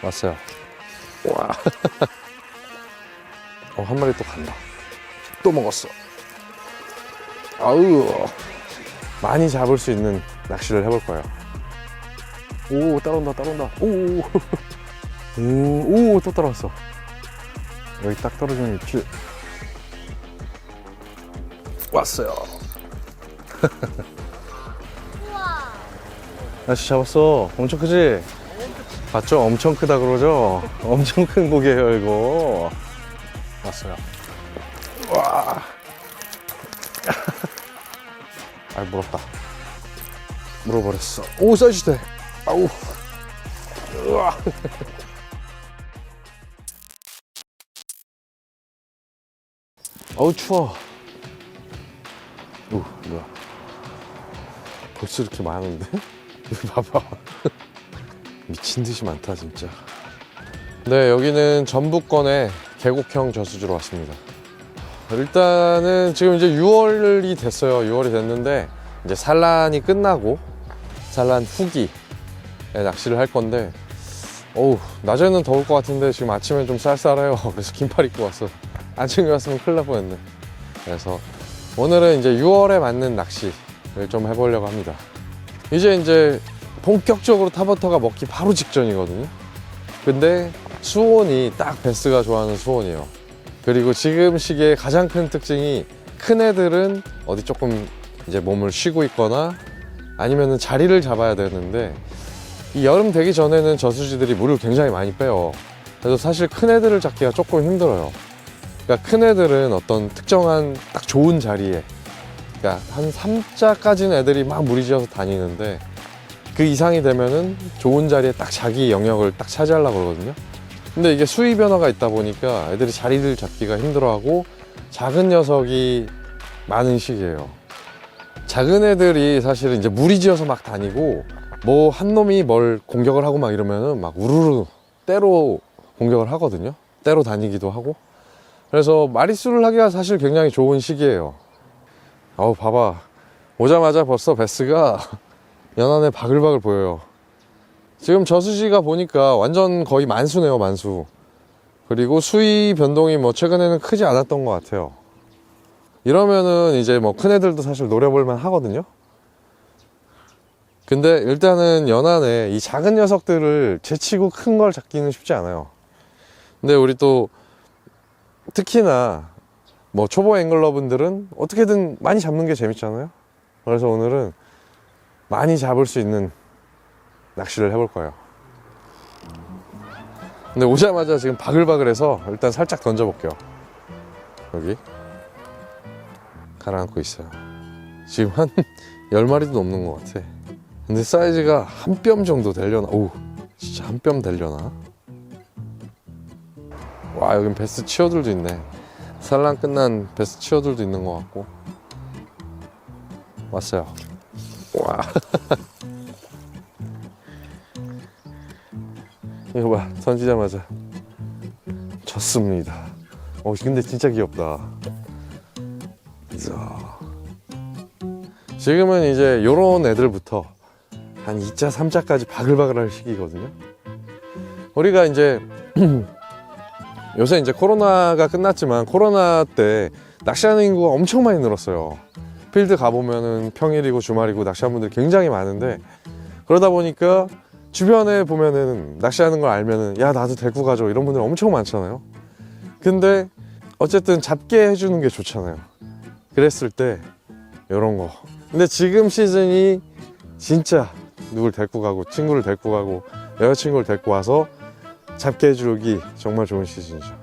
왔어요. 와. 한 마리 또 간다. 또 먹었어. 아우. 많이 잡을 수 있는 낚시를 해볼 거예요. 오, 따라온다, 따라온다. 오, 오, 또 따라왔어. 여기 딱 떨어지는 입질. 왔어요. 우와. 낚시 잡았어. 엄청 크지? 봤죠? 엄청 크다 그러죠? 엄청 큰 고기예요, 이거. 왔어요. 와. 아, 물었다. 물어버렸어. 오, 사이즈 돼. 아우. 우와. 어우, 추워. 오, 뭐야. 벌써 이렇게 많은데? 여기 봐봐. 미친 듯이 많다, 진짜. 네, 여기는 전북권의 계곡형 저수지로 왔습니다. 일단은 지금 이제 6월이 됐어요. 6월이 됐는데 이제 산란이 끝나고 산란 후기에 낚시를 할 건데, 어우, 낮에는 더울 것 같은데 지금 아침엔 좀 쌀쌀해요. 그래서 긴팔 입고 왔어. 아침에 왔으면 큰일 날 뻔했네. 그래서 오늘은 이제 6월에 맞는 낚시를 좀 해보려고 합니다. 이제 본격적으로 타버터가 먹기 바로 직전이거든요. 근데 수온이 딱 베스가 좋아하는 수온이에요. 그리고 지금 시기에 가장 큰 특징이, 큰 애들은 어디 조금 이제 몸을 쉬고 있거나 아니면은 자리를 잡아야 되는데, 이 여름 되기 전에는 저수지들이 물을 굉장히 많이 빼요. 그래서 사실 큰 애들을 잡기가 조금 힘들어요. 그러니까 큰 애들은 어떤 특정한 딱 좋은 자리에, 그러니까 한 3자까지는 애들이 막 무리지어서 다니는데, 그 이상이 되면은 좋은 자리에 딱 자기 영역을 딱 차지하려고 그러거든요. 근데 이게 수위 변화가 있다 보니까 애들이 자리를 잡기가 힘들어하고 작은 녀석이 많은 시기예요. 작은 애들이 사실은 이제 무리지어서 막 다니고, 뭐 한 놈이 뭘 공격을 하고 막 이러면은 막 우르르 때로 공격을 하거든요. 때로 다니기도 하고. 그래서 마리수를 하기가 사실 굉장히 좋은 시기예요. 어우, 봐봐. 오자마자 벌써 베스가 연안에 바글바글 보여요. 지금 저수지가 보니까 완전 거의 만수네요, 만수. 그리고 수위 변동이 뭐 최근에는 크지 않았던 것 같아요. 이러면은 이제 뭐 큰 애들도 사실 노려볼만 하거든요. 근데 일단은 연안에 이 작은 녀석들을 제치고 큰 걸 잡기는 쉽지 않아요. 근데 우리 또 특히나 뭐 초보 앵글러 분들은 어떻게든 많이 잡는 게 재밌잖아요. 그래서 오늘은 많이 잡을 수 있는 낚시를 해볼 거예요. 근데 오자마자 지금 바글바글해서 일단 살짝 던져볼게요. 여기 가라앉고 있어요. 지금 한 10마리도 넘는 것 같아. 근데 사이즈가 한 뼘 정도 되려나? 오, 진짜 한 뼘 되려나? 와, 여긴 베스 치어들도 있네. 산란 끝난 베스 치어들도 있는 것 같고. 왔어요. 와. 이거 봐, 던지자마자 졌습니다. 근데 진짜 귀엽다. 자, 지금은 이제 요런 애들부터 한 2자, 3자까지 바글바글 할 시기거든요. 우리가 이제 요새 이제 코로나가 끝났지만, 코로나 때 낚시하는 인구가 엄청 많이 늘었어요. 필드 가보면은 평일이고 주말이고 낚시하는 분들이 굉장히 많은데, 그러다 보니까 주변에 보면은 낚시하는 걸 알면은 야, 나도 데리고 가줘, 이런 분들 엄청 많잖아요. 근데 어쨌든 잡게 해주는 게 좋잖아요. 그랬을 때 요런 거. 근데 지금 시즌이 진짜 누굴 데리고 가고, 친구를 데리고 가고, 여자친구를 데리고 와서 잡게 해주기 정말 좋은 시즌이죠.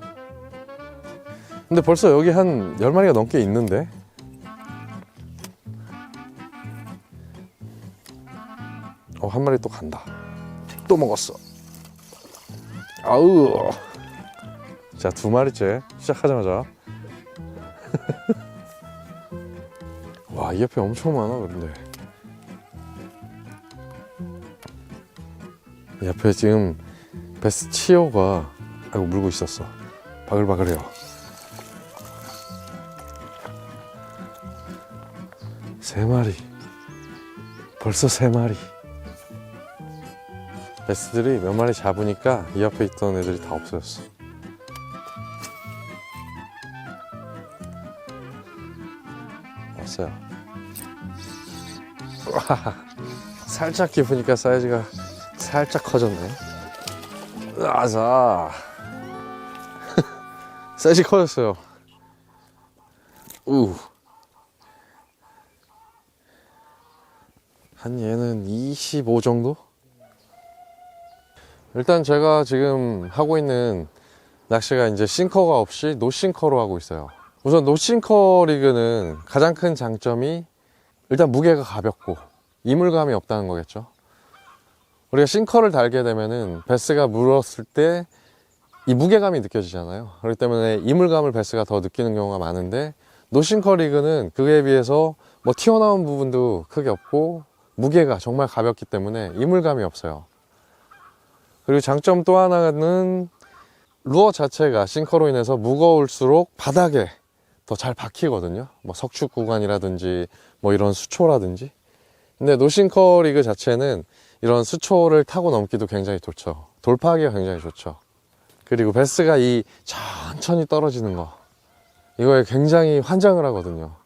근데 벌써 여기 한 10마리가 넘게 있는데, 한 마리 또 간다. 또 먹었어. 아우. 자, 2마리째 시작하자마자. 와, 이 옆에 엄청 많아. 그런데 이 옆에 지금 베스 치어가, 아이고, 물고 있었어. 바글바글해요. 세 마리. 벌써 3마리. 베스들이 몇 마리 잡으니까 이 옆에 있던 애들이 다 없어졌어. 왔어요. 살짝 깊으니까 사이즈가 살짝 커졌네. 아자. 사이즈 커졌어요. 한 얘는 25 정도? 일단 제가 지금 하고 있는 낚시가 이제 싱커가 없이 노싱커로 하고 있어요. 우선 노싱커 리그는 가장 큰 장점이 일단 무게가 가볍고 이물감이 없다는 거겠죠. 우리가 싱커를 달게 되면은 베스가 물었을 때 이 무게감이 느껴지잖아요. 그렇기 때문에 이물감을 베스가 더 느끼는 경우가 많은데, 노싱커 리그는 그에 비해서 뭐 튀어나온 부분도 크게 없고 무게가 정말 가볍기 때문에 이물감이 없어요. 그리고 장점 또 하나는 루어 자체가 싱커로 인해서 무거울수록 바닥에 더 잘 박히거든요. 뭐 석축 구간이라든지 뭐 이런 수초라든지. 근데 노싱커 리그 자체는 이런 수초를 타고 넘기도 굉장히 좋죠. 돌파하기가 굉장히 좋죠. 그리고 베스가 이 천천히 떨어지는 거, 이거에 굉장히 환장을 하거든요.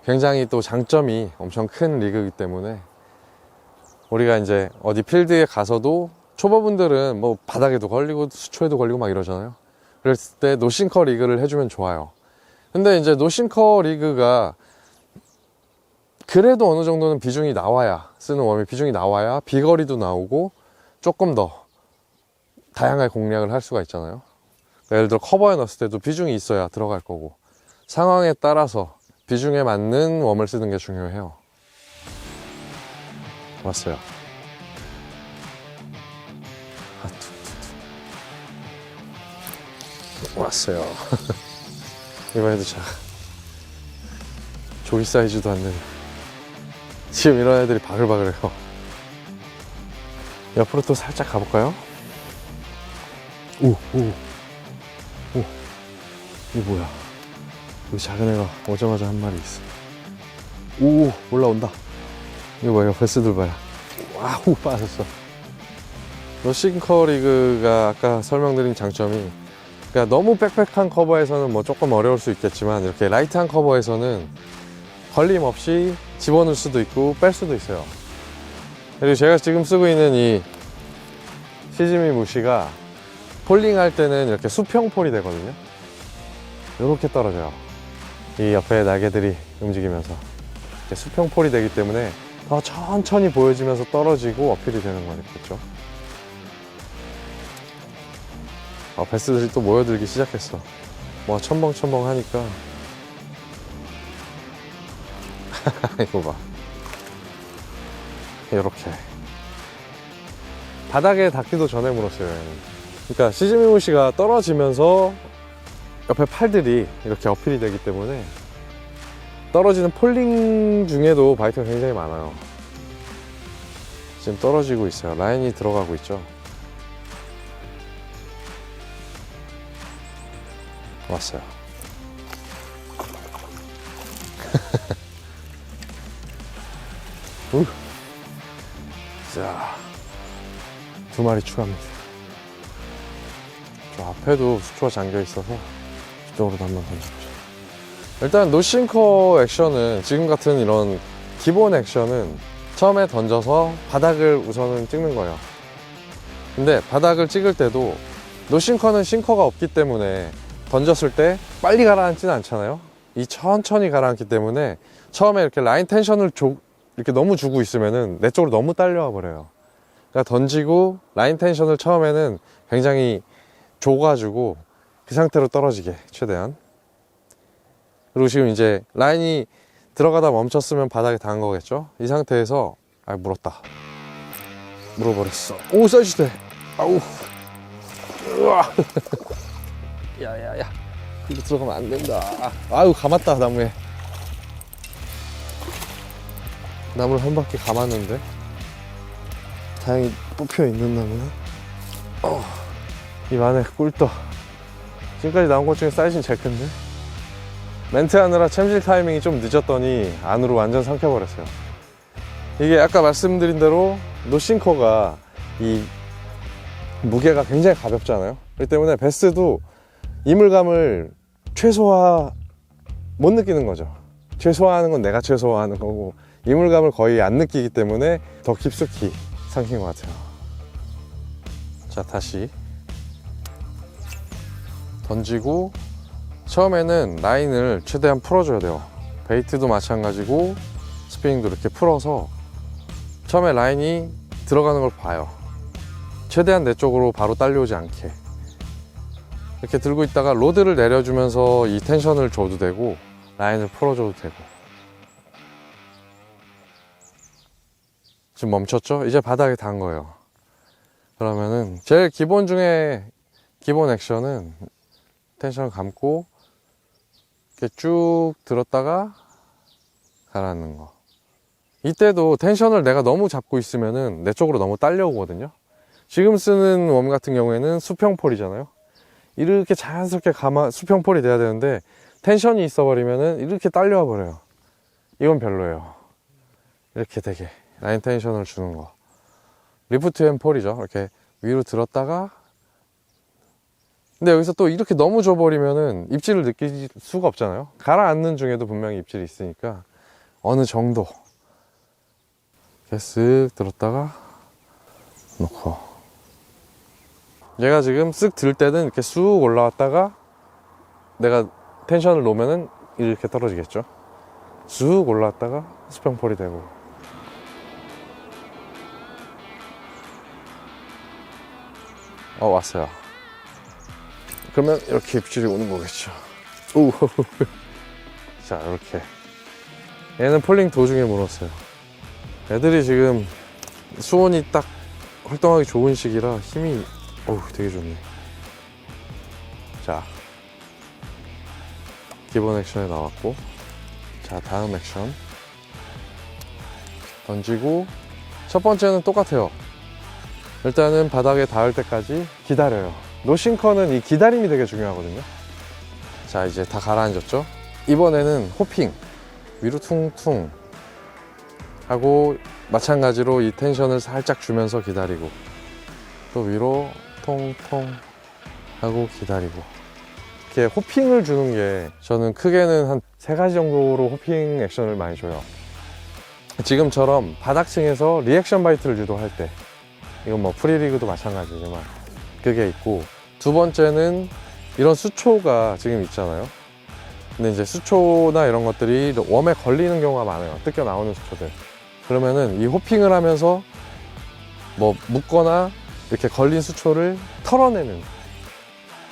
굉장히 또 장점이 엄청 큰 리그이기 때문에 우리가 이제 어디 필드에 가서도 초보분들은 뭐 바닥에도 걸리고 수초에도 걸리고 막 이러잖아요. 그랬을 때 노싱커 리그를 해주면 좋아요. 근데 이제 노싱커 리그가 그래도 어느 정도는 비중이 나와야, 쓰는 웜의 비중이 나와야 비거리도 나오고 조금 더 다양하게 공략을 할 수가 있잖아요. 예를 들어 커버에 넣었을 때도 비중이 있어야 들어갈 거고, 상황에 따라서 비중에 맞는 웜을 쓰는 게 중요해요. 왔어요. 왔어요. 이번에도 조기 사이즈도 안 되네. 지금 이런 애들이 바글바글해요. 옆으로 또 살짝 가볼까요? 오. 이게 뭐야? 여기 작은 애가 오자마자 한 마리 있어. 오, 올라온다. 이거 뭐야? 베스들 봐요. 와우, 빠졌어. 노싱커 리그가 아까 설명드린 장점이, 그러니까 너무 빽빽한 커버에서는 뭐 조금 어려울 수 있겠지만, 이렇게 라이트한 커버에서는 걸림 없이 집어넣을 수도 있고 뺄 수도 있어요. 그리고 제가 지금 쓰고 있는 이 시즈미 무시가 폴링 할 때는 이렇게 수평 폴이 되거든요. 이렇게 떨어져요. 이 옆에 날개들이 움직이면서 이렇게 수평 폴이 되기 때문에 더 천천히 보여지면서 떨어지고 어필이 되는 거겠죠. 베스들이 또 모여들기 시작했어. 뭐 첨벙첨벙 하니까. 이거 봐. 이렇게 바닥에 닿기도 전에 물었어요. 그러니까 시즈미 무시가 떨어지면서 옆에 팔들이 이렇게 어필이 되기 때문에 떨어지는 폴링 중에도 바이트가 굉장히 많아요. 지금 떨어지고 있어요. 라인이 들어가고 있죠. 왔어요. 자, 2마리 추가합니다. 저 앞에도 수초가 잠겨 있어서 이쪽으로도 한번 던져보죠. 일단 노싱커 액션은, 지금 같은 이런 기본 액션은 처음에 던져서 바닥을 우선은 찍는 거예요. 근데 바닥을 찍을 때도 노싱커는 싱커가 없기 때문에 던졌을 때 빨리 가라앉지는 않잖아요. 이 천천히 가라앉기 때문에 처음에 이렇게 라인 텐션을 이렇게 너무 주고 있으면은 내 쪽으로 너무 딸려와 버려요. 그러니까 던지고 라인 텐션을 처음에는 굉장히 줘가지고 그 상태로 떨어지게 최대한. 그리고 지금 이제 라인이 들어가다 멈췄으면 바닥에 닿은 거겠죠. 이 상태에서 물었다. 물어버렸어. 오, 사이즈 돼. 아우. 우와. 야야야. 이거 들어가면 안 된다. 아유, 감았다, 나무에. 나무를 한 바퀴 감았는데 다행히 뽑혀 있는 나무는 입 안에 꿀떡. 지금까지 나온 것 중에 사이즈는 제일 큰데, 멘트 하느라 챔질 타이밍이 좀 늦었더니 안으로 완전 삼켜버렸어요. 이게 아까 말씀드린 대로 노싱커가 이 무게가 굉장히 가볍잖아요. 그렇기 때문에 베스도 이물감을 최소화 못 느끼는 거죠. 최소화하는 건 내가 최소화하는 거고, 이물감을 거의 안 느끼기 때문에 더 깊숙이 삼킨 것 같아요. 자, 다시 던지고 처음에는 라인을 최대한 풀어줘야 돼요. 베이트도 마찬가지고 스피닝도 이렇게 풀어서 처음에 라인이 들어가는 걸 봐요. 최대한 내 쪽으로 바로 딸려오지 않게 이렇게 들고 있다가 로드를 내려주면서 이 텐션을 줘도 되고 라인을 풀어줘도 되고. 지금 멈췄죠? 이제 바닥에 닿은 거예요. 그러면은 제일 기본 중에 기본 액션은 텐션을 감고 이렇게 쭉 들었다가 가라앉는 거. 이때도 텐션을 내가 너무 잡고 있으면은 내 쪽으로 너무 딸려오거든요. 지금 쓰는 웜 같은 경우에는 수평폴이잖아요. 이렇게 자연스럽게 수평폴이 돼야 되는데 텐션이 있어버리면은 이렇게 딸려와 버려요. 이건 별로예요. 이렇게 되게 라인 텐션을 주는 거. 리프트 앤 폴이죠. 이렇게 위로 들었다가, 근데 여기서 또 이렇게 너무 줘버리면은 입질을 느낄 수가 없잖아요. 가라앉는 중에도 분명히 입질이 있으니까 어느 정도 이렇게 쓱 들었다가 놓고, 얘가 지금 쓱 들 때는 이렇게 쑥 올라왔다가 내가 텐션을 놓으면은 이렇게 떨어지겠죠. 쑥 올라왔다가 수평폴이 되고. 왔어요. 그러면 이렇게 입질이 오는 거겠죠. 오. 자, 이렇게 얘는 폴링 도중에 물었어요. 애들이 지금 수온이 딱 활동하기 좋은 시기라 힘이 되게 좋네. 자, 기본 액션에 나왔고, 자, 다음 액션 던지고, 첫 번째는 똑같아요. 일단은 바닥에 닿을 때까지 기다려요. 노싱커는 이 기다림이 되게 중요하거든요. 자, 이제 다 가라앉았죠. 이번에는 호핑, 위로 퉁퉁 하고 마찬가지로 이 텐션을 살짝 주면서 기다리고, 또 위로 통통 하고 기다리고. 이렇게 호핑을 주는 게 저는 크게는 한 3가지 정도로 호핑 액션을 많이 줘요. 지금처럼 바닥층에서 리액션 바이트를 유도할 때, 이건 뭐 프리리그도 마찬가지지만 그게 있고, 두 번째는 이런 수초가 지금 있잖아요. 근데 이제 수초나 이런 것들이 웜에 걸리는 경우가 많아요. 뜯겨 나오는 수초들. 그러면은 이 호핑을 하면서 뭐 묶거나 이렇게 걸린 수초를 털어내는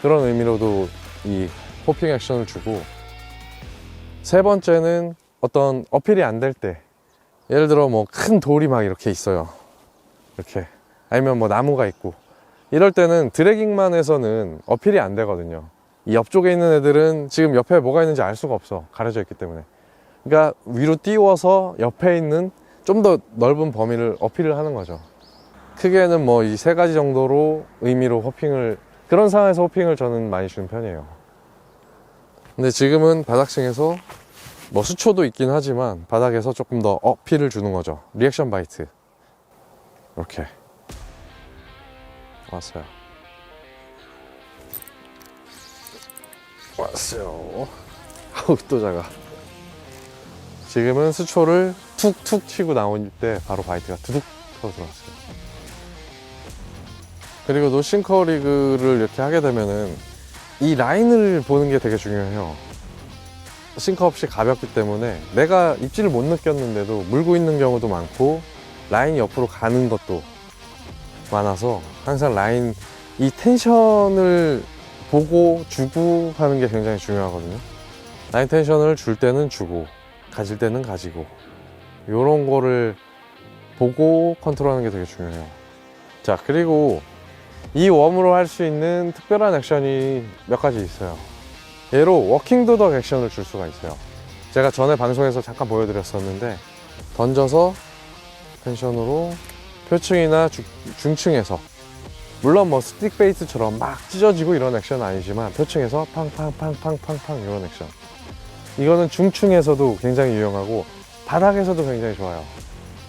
그런 의미로도 이 호핑 액션을 주고, 세 번째는 어떤 어필이 안 될 때, 예를 들어 뭐 큰 돌이 막 이렇게 있어요. 이렇게. 아니면 뭐 나무가 있고, 이럴 때는 드래깅만 해서는 어필이 안 되거든요. 이 옆쪽에 있는 애들은 지금 옆에 뭐가 있는지 알 수가 없어. 가려져 있기 때문에. 그러니까 위로 띄워서 옆에 있는 좀 더 넓은 범위를 어필을 하는 거죠. 크게는 뭐 이 3가지 정도로 의미로 호핑을, 그런 상황에서 호핑을 저는 많이 주는 편이에요. 근데 지금은 바닥층에서 뭐 수초도 있긴 하지만 바닥에서 조금 더 어필을 주는 거죠. 리액션 바이트. 이렇게 왔어요. 아우, 또 작아. 지금은 수초를 툭툭 치고 나올 때 바로 바이트가 두둑 터져 들어왔어요. 그리고 노싱커 리그를 이렇게 하게 되면은 이 라인을 보는 게 되게 중요해요. 싱커 없이 가볍기 때문에 내가 입질을 못 느꼈는데도 물고 있는 경우도 많고, 라인이 옆으로 가는 것도 많아서 항상 라인, 이 텐션을 보고 주고 하는 게 굉장히 중요하거든요. 라인 텐션을 줄 때는 주고 가질 때는 가지고, 이런 거를 보고 컨트롤하는 게 되게 중요해요. 자, 그리고 이 웜으로 할 수 있는 특별한 액션이 몇 가지 있어요. 얘로 워킹 도덕 액션을 줄 수가 있어요. 제가 전에 방송에서 잠깐 보여드렸었는데, 던져서 텐션으로 표층이나 중층에서, 물론 뭐 스틱 베이스처럼 막 찢어지고 이런 액션은 아니지만 표층에서 팡팡팡팡팡팡 이런 액션, 이거는 중층에서도 굉장히 유용하고 바닥에서도 굉장히 좋아요.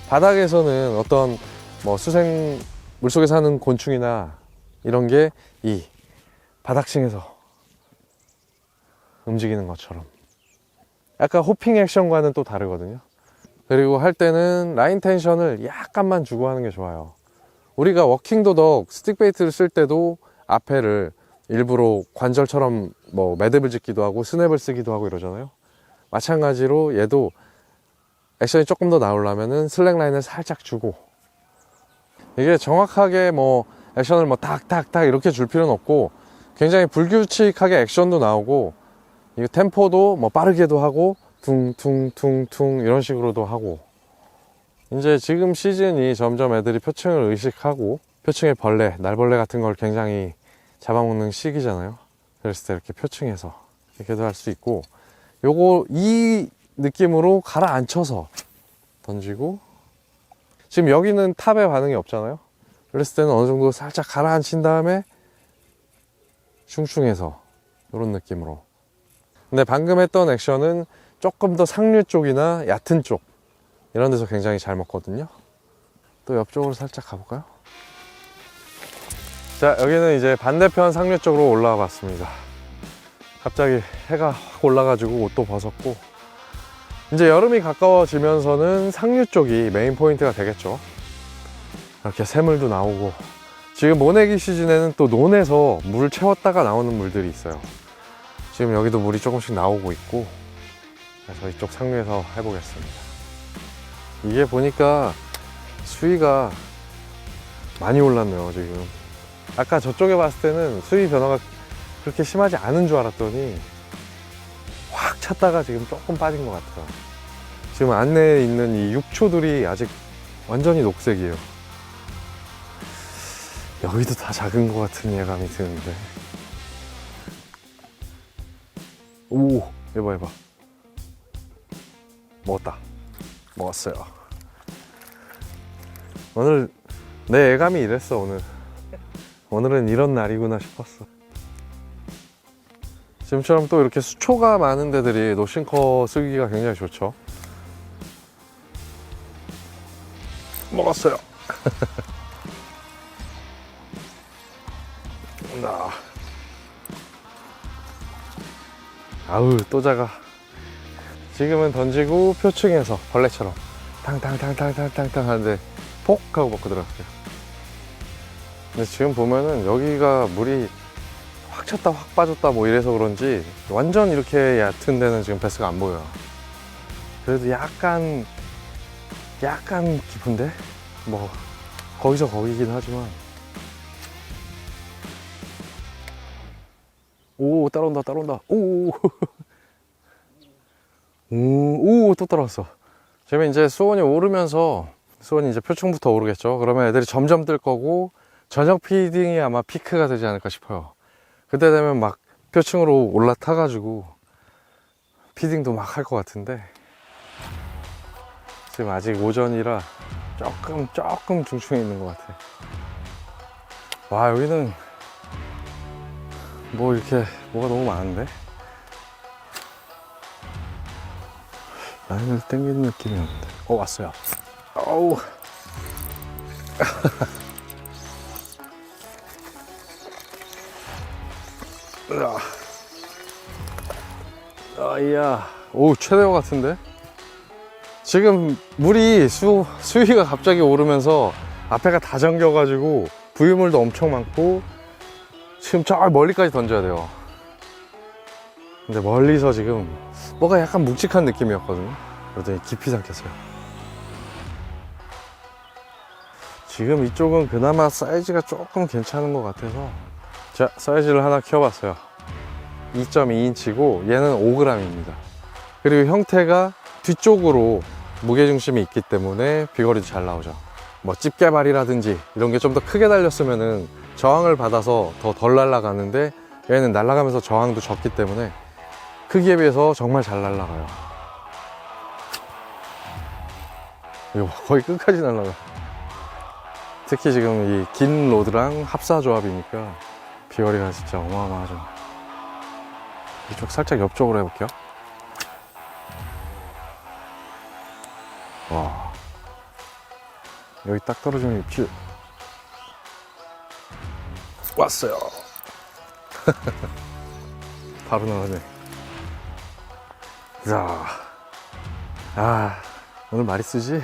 바닥에서는 어떤 뭐 수생 물속에 사는 곤충이나 이런 게 이 바닥층에서 움직이는 것처럼 약간 호핑 액션과는 또 다르거든요. 그리고 할 때는 라인 텐션을 약간만 주고 하는 게 좋아요. 우리가 워킹 도덕 스틱 베이트를 쓸 때도 앞에를 일부러 관절처럼 뭐 매듭을 짓기도 하고 스냅을 쓰기도 하고 이러잖아요. 마찬가지로 얘도 액션이 조금 더 나오려면은 슬랙 라인을 살짝 주고, 이게 정확하게 뭐 액션을 뭐 탁탁탁 이렇게 줄 필요는 없고 굉장히 불규칙하게 액션도 나오고 이 템포도 뭐 빠르게도 하고 퉁퉁퉁퉁 이런 식으로도 하고. 이제 지금 시즌이 점점 애들이 표층을 의식하고 표층의 벌레, 날벌레 같은 걸 굉장히 잡아먹는 시기잖아요. 그랬을 때 이렇게 표층에서 이렇게도 할 수 있고, 요거 이 느낌으로 가라앉혀서 던지고, 지금 여기는 탑에 반응이 없잖아요. 그랬을 때는 어느 정도 살짝 가라앉힌 다음에 슝슝해서 이런 느낌으로. 근데 방금 했던 액션은 조금 더 상류 쪽이나 얕은 쪽 이런 데서 굉장히 잘 먹거든요. 또 옆쪽으로 살짝 가볼까요? 자, 여기는 이제 반대편 상류 쪽으로 올라와 봤습니다. 갑자기 해가 확 올라가지고 옷도 벗었고, 이제 여름이 가까워지면서는 상류 쪽이 메인 포인트가 되겠죠. 이렇게 새물도 나오고, 지금 모내기 시즌에는 또 논에서 물을 채웠다가 나오는 물들이 있어요. 지금 여기도 물이 조금씩 나오고 있고, 그래서 이쪽 상류에서 해보겠습니다. 이게 보니까 수위가 많이 올랐네요. 지금 아까 저쪽에 봤을 때는 수위 변화가 그렇게 심하지 않은 줄 알았더니 확 찼다가 지금 조금 빠진 것 같아요. 지금 안내에 있는 이 육초들이 아직 완전히 녹색이에요. 여기도 다 작은 것 같은 예감이 드는데. 오, 해봐. 먹었어요. 오늘 내 예감이 이랬어. 오늘은 이런 날이구나 싶었어. 지금처럼 또 이렇게 수초가 많은 데들이 노싱커 쓰기가 굉장히 좋죠. 먹었어요. 아우, 또 작아. 지금은 던지고 표층에서 벌레처럼 탕탕탕탕탕탕탕 하는데 폭 하고 먹고 들어갔어요. 근데 지금 보면은 여기가 물이 확 찼다 확 빠졌다 뭐 이래서 그런지 완전 이렇게 얕은 데는 지금 베스가 안 보여요. 그래도 약간 깊은데? 뭐 거기서 거기긴 하지만. 오, 따라온다. 오, 또 따라왔어. 지금 이제 수온이 오르면서, 수온이 이제 표층부터 오르겠죠. 그러면 애들이 점점 뜰 거고, 저녁 피딩이 아마 피크가 되지 않을까 싶어요. 그때 되면 막 표층으로 올라타가지고 피딩도 막 할 것 같은데, 지금 아직 오전이라 조금 중충에 있는 것 같아. 와, 여기는 뭐 이렇게 뭐가 너무 많은데? 라인을 당기는 느낌이었는데. 왔어요. 어우. 이야. 오, 최대어 같은데? 지금 물이 수위가 갑자기 오르면서 앞에가 다 잠겨가지고 부유물도 엄청 많고, 지금 저 멀리까지 던져야 돼요. 근데 멀리서 지금 뭐가 약간 묵직한 느낌이었거든요. 그러더니 깊이 삼켰어요. 지금 이쪽은 그나마 사이즈가 조금 괜찮은 것 같아서, 자, 사이즈를 하나 키워봤어요. 2.2인치고 얘는 5g입니다. 그리고 형태가 뒤쪽으로 무게중심이 있기 때문에 비거리도 잘 나오죠. 뭐 집게발이라든지 이런 게 좀 더 크게 달렸으면은 저항을 받아서 더 덜 날아가는데, 얘는 날아가면서 저항도 적기 때문에 크기에 비해서 정말 잘 날아가요. 이거 거의 끝까지 날아가. 특히 지금 이 긴 로드랑 합사 조합이니까 비거리가 진짜 어마어마하죠. 이쪽 살짝 옆쪽으로 해볼게요. 와, 여기 딱 떨어지면 입질. 왔어요. 바로 나가네. 자, 오늘 마리수지?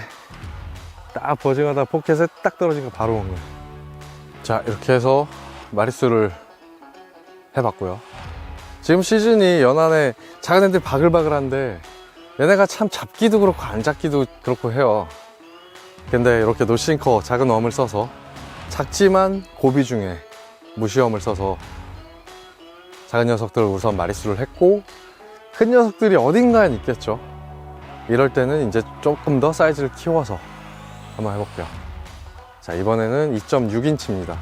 딱 버징하다 포켓에 딱 떨어진 거 바로 온 거야. 자, 이렇게 해서 마리수를 해봤고요. 지금 시즌이 연안에 작은 애들 바글바글한데 얘네가 참 잡기도 그렇고 안 잡기도 그렇고 해요. 근데 이렇게 노싱커 작은 웜을 써서 작지만 고비 중에 무시웜을 써서 작은 녀석들을 우선 마리수를 했고, 큰 녀석들이 어딘가에 있겠죠. 이럴 때는 이제 조금 더 사이즈를 키워서 한번 해볼게요. 자, 이번에는 2.6인치입니다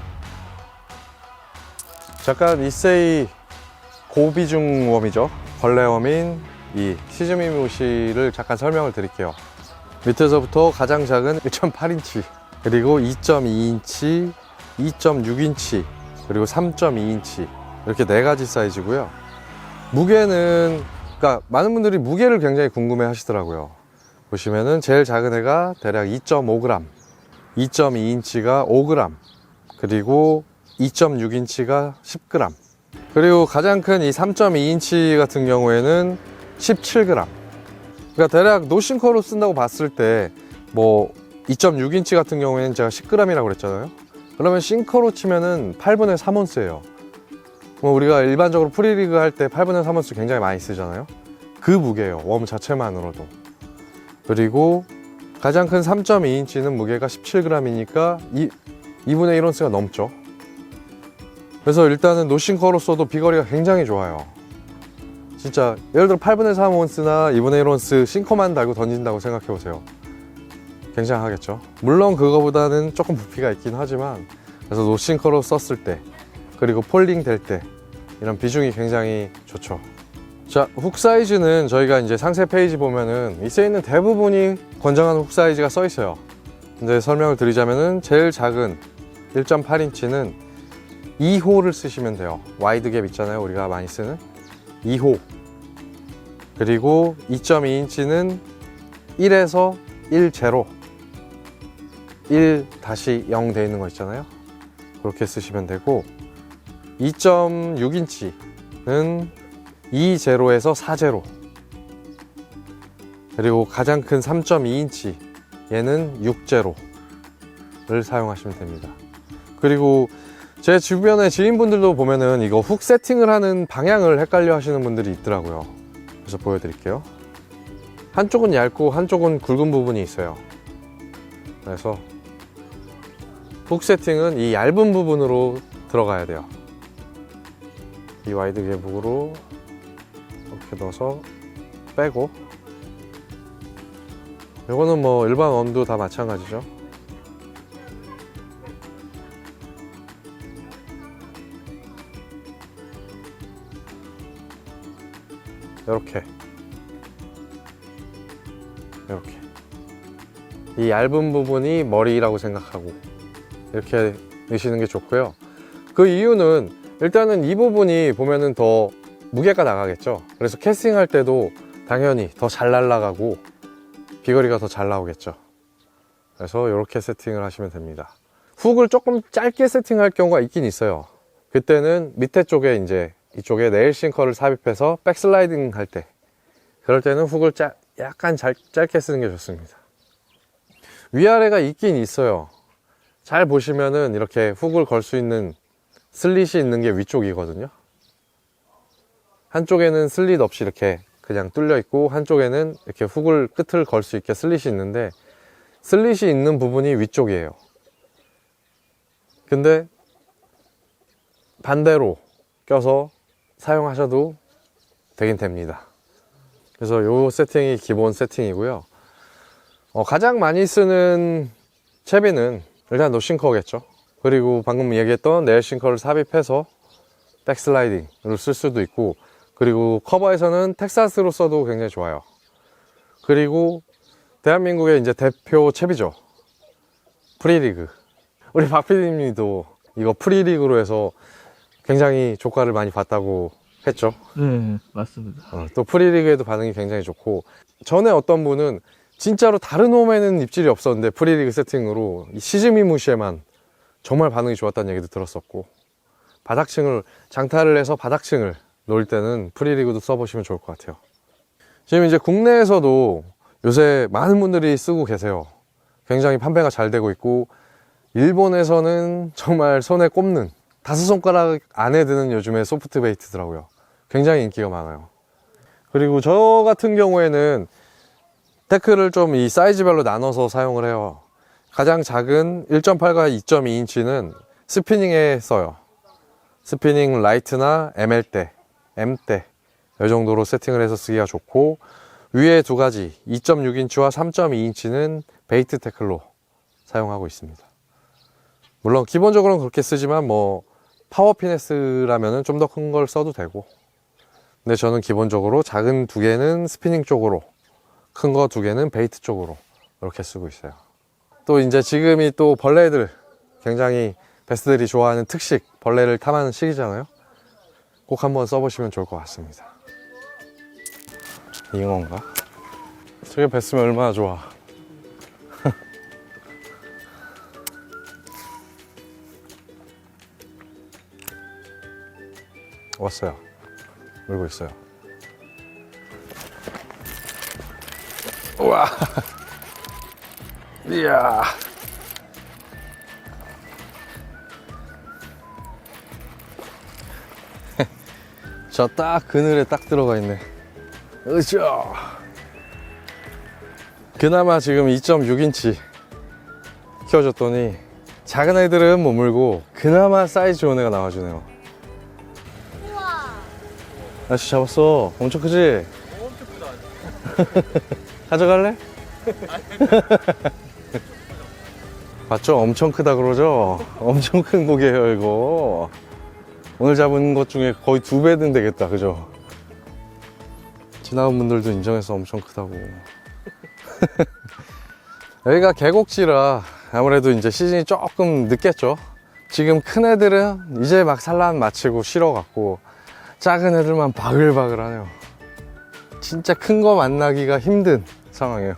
잠깐 이세이 고비중 웜이죠. 벌레웜인 이 시즈미무시를 잠깐 설명을 드릴게요. 밑에서부터 가장 작은 1.8인치, 그리고 2.2인치, 2.6인치, 그리고 3.2인치, 이렇게 4가지 사이즈고요. 무게는, 그러니까 많은 분들이 무게를 굉장히 궁금해 하시더라고요. 보시면은 제일 작은 애가 대략 2.5g, 2.2인치가 5g, 그리고 2.6인치가 10g, 그리고 가장 큰 이 3.2인치 같은 경우에는 17g. 그러니까 대략 노싱커로 쓴다고 봤을 때 뭐 2.6인치 같은 경우에는 제가 10g이라고 그랬잖아요. 그러면 싱커로 치면은 8분의 3온스예요. 뭐 우리가 일반적으로 프리리그 할 때 8분의 3온스 굉장히 많이 쓰잖아요. 그 무게예요, 웜 자체만으로도. 그리고 가장 큰 3.2인치는 무게가 17g이니까 2분의 1온스가 넘죠. 그래서 일단은 노싱커로 써도 비거리가 굉장히 좋아요. 진짜 예를 들어 8분의 3온스나 2분의 1온스 싱커만 달고 던진다고 생각해 보세요. 굉장하겠죠. 물론 그거보다는 조금 부피가 있긴 하지만, 그래서 노싱커로 썼을 때, 그리고 폴링 될 때 이런 비중이 굉장히 좋죠. 자, 훅 사이즈는 저희가 이제 상세 페이지 보면은 이 세이는 대부분이 권장하는 훅 사이즈가 써 있어요. 근데 설명을 드리자면은 제일 작은 1.8인치는 2호를 쓰시면 돼요. 와이드 갭 있잖아요, 우리가 많이 쓰는 2호. 그리고 2.2인치는 1에서 1제로, 1-0 돼 있는 거 있잖아요. 그렇게 쓰시면 되고, 2.6인치는 2제로에서 4제로, 그리고 가장 큰 3.2인치 얘는 6제로를 사용하시면 됩니다. 그리고 제 주변의 지인분들도 보면은 이거 훅 세팅을 하는 방향을 헷갈려 하시는 분들이 있더라고요. 그래서 보여드릴게요. 한쪽은 얇고 한쪽은 굵은 부분이 있어요. 그래서 훅 세팅은 이 얇은 부분으로 들어가야 돼요. 이 와이드 갭으로 이렇게 넣어서 빼고, 이거는 뭐 일반 웜도 다 마찬가지죠. 이렇게 이 얇은 부분이 머리라고 생각하고 이렇게 넣으시는 게 좋고요. 그 이유는 일단은 이 부분이 보면은 더 무게가 나가겠죠. 그래서 캐스팅할 때도 당연히 더 잘 날아가고 비거리가 더 잘 나오겠죠. 그래서 이렇게 세팅을 하시면 됩니다. 훅을 조금 짧게 세팅할 경우가 있긴 있어요. 그때는 밑에 쪽에 이제 이쪽에 네일 싱커를 삽입해서 백슬라이딩 할 때, 그럴 때는 훅을 약간 짧게 쓰는 게 좋습니다. 위아래가 있긴 있어요. 잘 보시면은 이렇게 훅을 걸 수 있는 슬릿이 있는 게 위쪽이거든요. 한쪽에는 슬릿 없이 이렇게 그냥 뚫려 있고, 한쪽에는 이렇게 훅을 끝을 걸 수 있게 슬릿이 있는데, 슬릿이 있는 부분이 위쪽이에요. 근데 반대로 껴서 사용하셔도 되긴 됩니다. 그래서 이 세팅이 기본 세팅이고요. 가장 많이 쓰는 채비는 일단 노싱커겠죠. 그리고 방금 얘기했던 네일 싱커를 삽입해서 백슬라이딩으로 쓸 수도 있고, 그리고 커버에서는 텍사스로 써도 굉장히 좋아요. 그리고 대한민국의 이제 대표 채비죠, 프리리그. 우리 박 PD님도 이거 프리리그로 해서 굉장히 조과를 많이 봤다고 했죠. 네, 맞습니다. 또 프리리그에도 반응이 굉장히 좋고, 전에 어떤 분은 진짜로 다른 홈에는 입질이 없었는데 프리리그 세팅으로 이 시즈미무시에만 정말 반응이 좋았다는 얘기도 들었었고, 바닥층을 장타를 해서 바닥층을 놓을 때는 프리리그도 써보시면 좋을 것 같아요. 지금 이제 국내에서도 요새 많은 분들이 쓰고 계세요. 굉장히 판매가 잘 되고 있고, 일본에서는 정말 손에 꼽는, 5손가락 안에 드는 요즘에 소프트 베이트더라고요. 굉장히 인기가 많아요. 그리고 저 같은 경우에는 태클을 좀 이 사이즈별로 나눠서 사용을 해요. 가장 작은 1.8과 2.2인치는 스피닝에 써요. 스피닝 라이트나 ML대, M대 이 정도로 세팅을 해서 쓰기가 좋고, 위에 두 가지 2.6인치와 3.2인치는 베이트 태클로 사용하고 있습니다. 물론 기본적으로는 그렇게 쓰지만 뭐 파워 피네스라면 좀 더 큰 걸 써도 되고, 근데 저는 기본적으로 작은 두 개는 스피닝 쪽으로, 큰 거 두 개는 베이트 쪽으로 이렇게 쓰고 있어요. 또 이제 지금이 또 벌레들, 굉장히 베스들이 좋아하는 특식 벌레를 탐하는 시기잖아요. 꼭 한번 써보시면 좋을 것 같습니다. 잉어인가? 저게 베스면 얼마나 좋아. 왔어요. 물고 있어요. 우와. 이야. 저 딱 그늘에 딱 들어가 있네. 으쌰. 그나마 지금 2.6인치 키워줬더니 작은 애들은 못 물고 그나마 사이즈 좋은 애가 나와주네요. 우와. 아저씨 잡았어. 엄청 크지? 엄청 크다. 가져갈래? 맞죠? 엄청 크다 그러죠? 엄청 큰 고기예요 이거. 오늘 잡은 것 중에 거의 2배는 되겠다, 그죠? 지나온 분들도 인정해서 엄청 크다고. 여기가 계곡지라 아무래도 이제 시즌이 조금 늦겠죠. 지금 큰 애들은 이제 막 산란 마치고 쉬러갔고, 작은 애들만 바글바글 하네요. 진짜 큰 거 만나기가 힘든 상황이에요.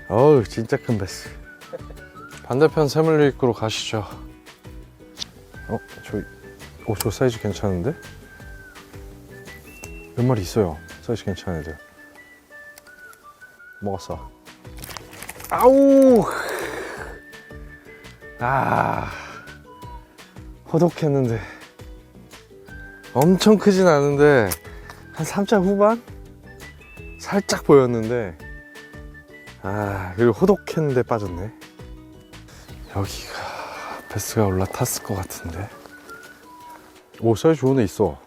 어우, 진짜 큰 베스. 반대편 새물류 입구로 가시죠. 저 사이즈 괜찮은데? 몇 마리 있어요. 사이즈 괜찮은 애들. 먹었어. 아우! 호독했는데. 엄청 크진 않은데, 한 3차 후반? 살짝 보였는데, 그리고 호독했는데 빠졌네. 여기가 베스가 올라탔을 것 같은데. 오, 사이즈 좋은 애 있어.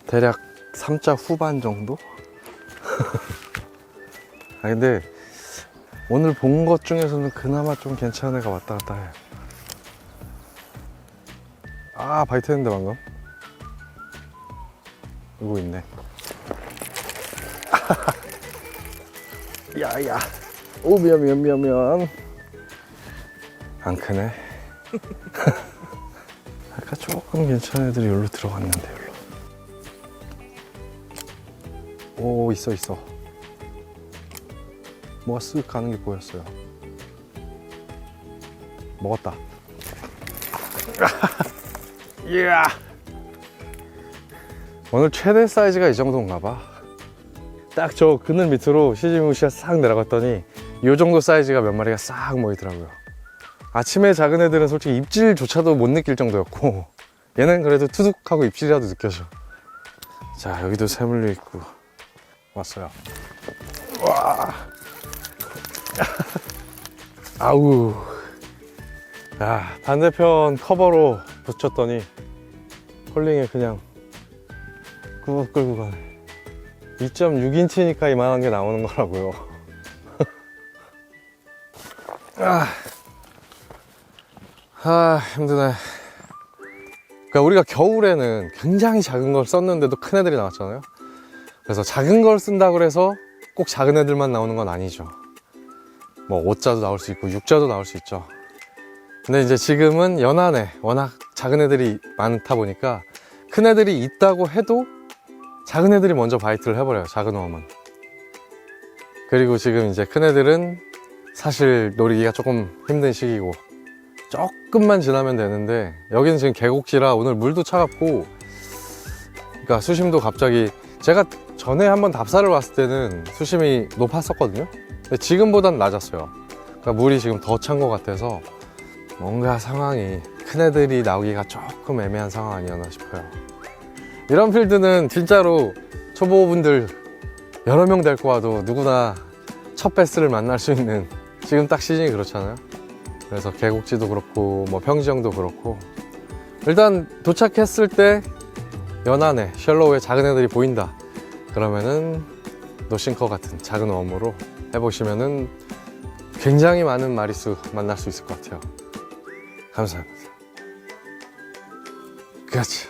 대략 3자 후반 정도? 근데 오늘 본 것 중에서는 그나마 좀 괜찮은 애가 왔다 갔다 해. 바이트 했는데 방금. 이거 있네. 야야. 오, 미안. 안 크네. 아까 조금 괜찮은 애들이 여기로 들어갔는데, 여기로. 오, 있어. 뭐가 쓱 가는 게 보였어요. 먹었다. 이야. 오늘 최대 사이즈가 이 정도인가 봐. 딱 저 그늘 밑으로 시지무시가 싹 내려갔더니 이 정도 사이즈가 몇 마리가 싹 모이더라고요. 아침에 작은 애들은 솔직히 입질조차도 못 느낄 정도였고, 얘는 그래도 투둑하고 입질이라도 느껴져. 자, 여기도 새물류 있고. 왔어요. 와. 아우. 야, 반대편 커버로 붙였더니 홀링에 그냥 꾹 끌고 가네. 2.6인치니까 이만한 게 나오는 거라고요. 힘드네. 그러니까 우리가 겨울에는 굉장히 작은 걸 썼는데도 큰 애들이 나왔잖아요. 그래서 작은 걸 쓴다고 해서 꼭 작은 애들만 나오는 건 아니죠. 뭐 5자도 나올 수 있고 6자도 나올 수 있죠. 근데 이제 지금은 연안에 워낙 작은 애들이 많다 보니까 큰 애들이 있다고 해도 작은 애들이 먼저 바이트를 해버려요. 작은 웜은. 그리고 지금 이제 큰 애들은 사실 노리기가 조금 힘든 시기고, 조금만 지나면 되는데 여기는 지금 계곡지라 오늘 물도 차갑고 그러니까 수심도 갑자기 제가 전에 한번 답사를 왔을 때는 수심이 높았었거든요. 근데 지금보단 낮았어요. 그러니까 물이 지금 더 찬 것 같아서 뭔가 상황이 큰 애들이 나오기가 조금 애매한 상황 아니었나 싶어요. 이런 필드는 진짜로 초보분들 여러 명 데리고 와도 누구나 첫 베스를 만날 수 있는 지금 딱 시즌이 그렇잖아요. 그래서 계곡지도 그렇고 뭐 평지형도 그렇고 일단 도착했을 때 연안에 셜로우에 작은 애들이 보인다 그러면은 노싱커 같은 작은 웜으로 해보시면은 굉장히 많은 마리수 만날 수 있을 것 같아요. 감사합니다. 그렇죠.